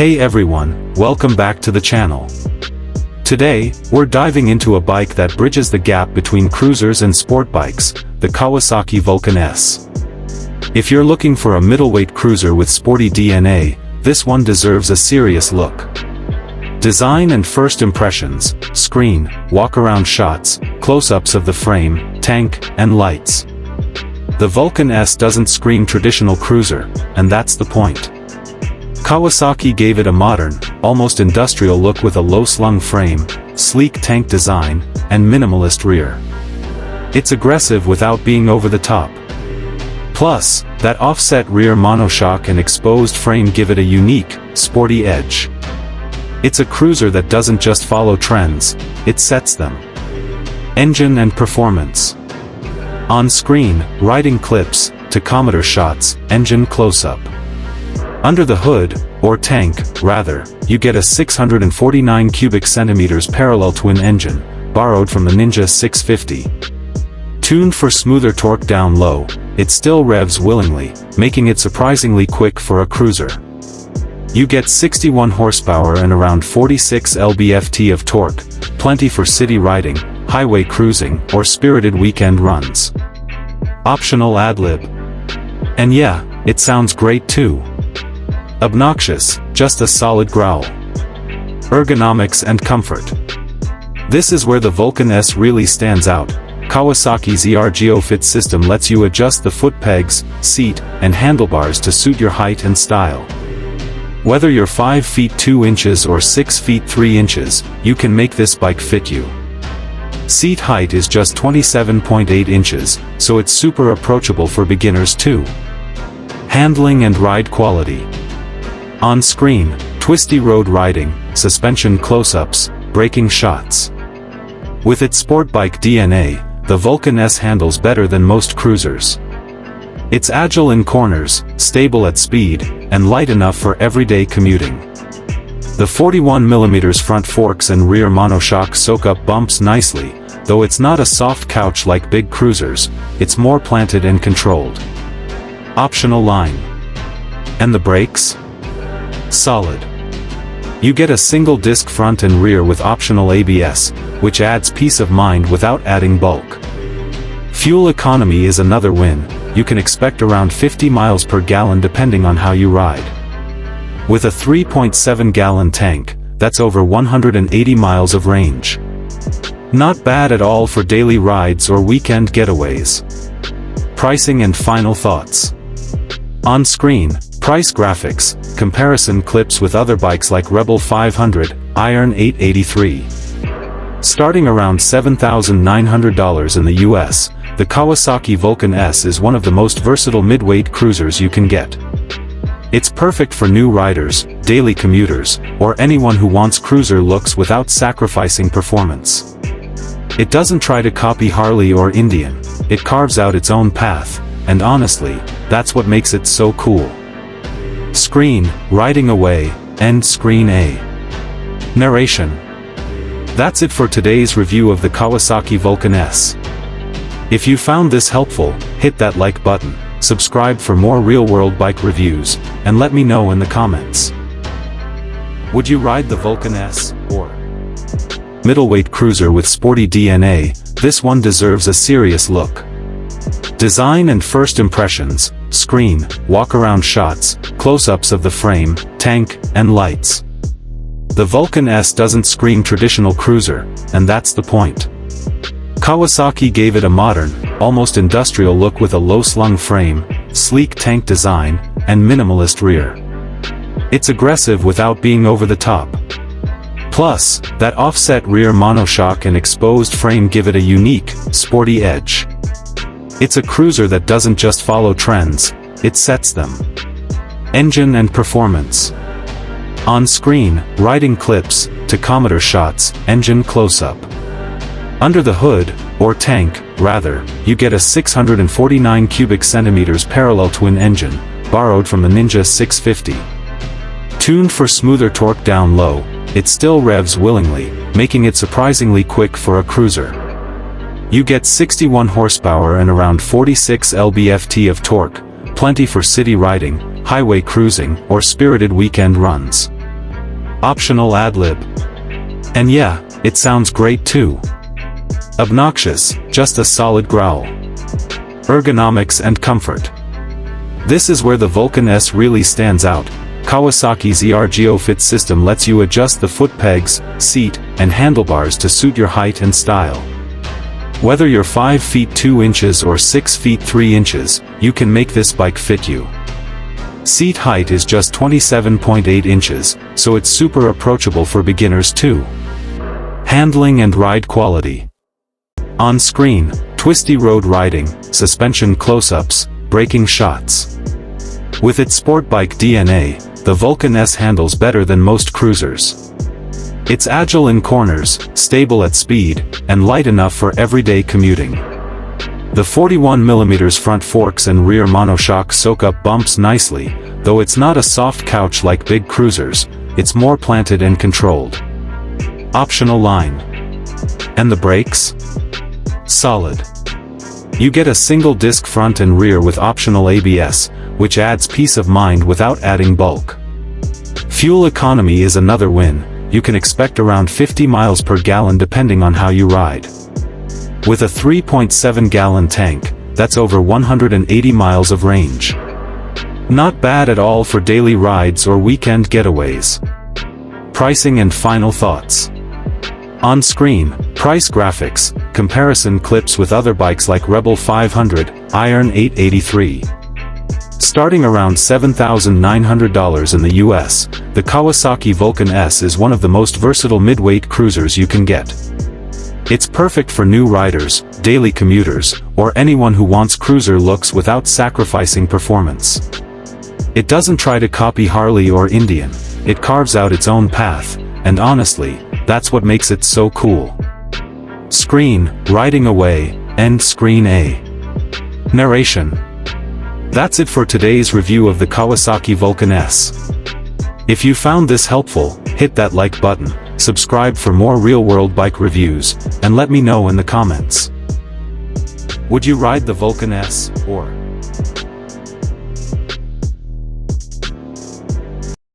Hey everyone, welcome back to the channel. Today, we're diving into a bike that bridges the gap between cruisers and sport bikes, the Kawasaki Vulcan S. If you're looking for a middleweight cruiser with sporty DNA, this one deserves a serious look. Design and first impressions: screen, walk-around shots, close-ups of the frame, tank, and lights. The Vulcan S doesn't scream traditional cruiser, and that's the point. Kawasaki gave it a modern, almost industrial look with a low-slung frame, sleek tank design, and minimalist rear. It's aggressive without being over the top. Plus, that offset rear monoshock and exposed frame give it a unique, sporty edge. It's a cruiser that doesn't just follow trends, it sets them. Engine and performance. On screen, riding clips, tachometer shots, engine close-up. Under the hood, or tank, rather, you get a 649 cubic centimeters parallel twin engine, borrowed from the Ninja 650. Tuned for smoother torque down low, it still revs willingly, making it surprisingly quick for a cruiser. You get 61 horsepower and around 46 lb-ft of torque, plenty for city riding, highway cruising, or spirited weekend runs. Optional ad-lib. And yeah, it sounds great too. Obnoxious, just a solid growl. Ergonomics and comfort. This is where the Vulcan S really stands out. Kawasaki's ERGO-Fit system lets you adjust the foot pegs, seat, and handlebars to suit your height and style. Whether you're 5 feet 2 inches or 6 feet 3 inches, you can make this bike fit you. Seat height is just 27.8 inches, so it's super approachable for beginners too. Handling and ride quality. On screen, twisty road riding, suspension close-ups, braking shots. With its sport bike DNA, the Vulcan S handles better than most cruisers. It's agile in corners, stable at speed, and light enough for everyday commuting. The 41mm front forks and rear monoshock soak up bumps nicely, though it's not a soft couch like big cruisers, it's more planted and controlled. Optional line. And the brakes? Solid. You get a single disc front and rear with optional ABS, which adds peace of mind without adding bulk. Fuel economy is another win. You can expect around 50 miles per gallon depending on how you ride. With a 3.7-gallon tank, that's over 180 miles of range. Not bad at all for daily rides or weekend getaways. Pricing and final thoughts. On screen, price graphics, comparison clips with other bikes like Rebel 500, Iron 883. Starting around $7,900 in the US, the Kawasaki Vulcan S is one of the most versatile mid-weight cruisers you can get. It's perfect for new riders, daily commuters, or anyone who wants cruiser looks without sacrificing performance. It doesn't try to copy Harley or Indian, it carves out its own path, and honestly, that's what makes it so cool. Screen, riding away, end screen A. Narration. That's it for today's review of the Kawasaki Vulcan S. If you found this helpful, hit that like button, subscribe for more real-world bike reviews, and let me know in the comments. Would you ride the Vulcan S, or middleweight cruiser with sporty DNA? This one deserves a serious look. Design and first impressions: screen, walk-around shots, close-ups of the frame, tank, and lights. The Vulcan S doesn't scream traditional cruiser, and that's the point. Kawasaki gave it a modern, almost industrial look with a low-slung frame, sleek tank design, and minimalist rear. It's aggressive without being over the top. Plus, that offset rear monoshock and exposed frame give it a unique, sporty edge. It's a cruiser that doesn't just follow trends, it sets them. Engine and performance. On screen, riding clips, tachometer shots, engine close-up. Under the hood, or tank, rather, you get a 649 cubic centimeters parallel twin engine, borrowed from the Ninja 650. Tuned for smoother torque down low, it still revs willingly, making it surprisingly quick for a cruiser. You get 61 horsepower and around 46 lb-ft of torque, plenty for city riding, highway cruising, or spirited weekend runs. Optional ad-lib. And yeah, it sounds great too. Obnoxious, just a solid growl. Ergonomics and comfort. This is where the Vulcan S really stands out. Kawasaki's ERGO-Fit system lets you adjust the foot pegs, seat, and handlebars to suit your height and style. Whether you're 5 feet 2 inches or 6 feet 3 inches, you can make this bike fit you. Seat height is just 27.8 inches, so it's super approachable for beginners too. Handling and ride quality. On screen, twisty road riding, suspension close-ups, braking shots. With its sport bike DNA, the Vulcan S handles better than most cruisers. It's agile in corners, stable at speed, and light enough for everyday commuting. The 41mm front forks and rear monoshock soak up bumps nicely, though it's not a soft couch like big cruisers, it's more planted and controlled. Optional line. And the brakes? Solid. You get a single disc front and rear with optional ABS, which adds peace of mind without adding bulk. Fuel economy is another win. You can expect around 50 miles per gallon depending on how you ride. With a 3.7-gallon tank, that's over 180 miles of range. Not bad at all for daily rides or weekend getaways. Pricing and final thoughts. On screen, price graphics, comparison clips with other bikes like Rebel 500, Iron 883. Starting around $7,900 in the US, the Kawasaki Vulcan S is one of the most versatile mid-weight cruisers you can get. It's perfect for new riders, daily commuters, or anyone who wants cruiser looks without sacrificing performance. It doesn't try to copy Harley or Indian, it carves out its own path, and honestly, that's what makes it so cool. Screen, riding away, end screen A. Narration. That's it for today's review of the Kawasaki Vulcan S. If you found this helpful, hit that like button, subscribe for more real-world bike reviews, and let me know in the comments. Would you ride the Vulcan S, or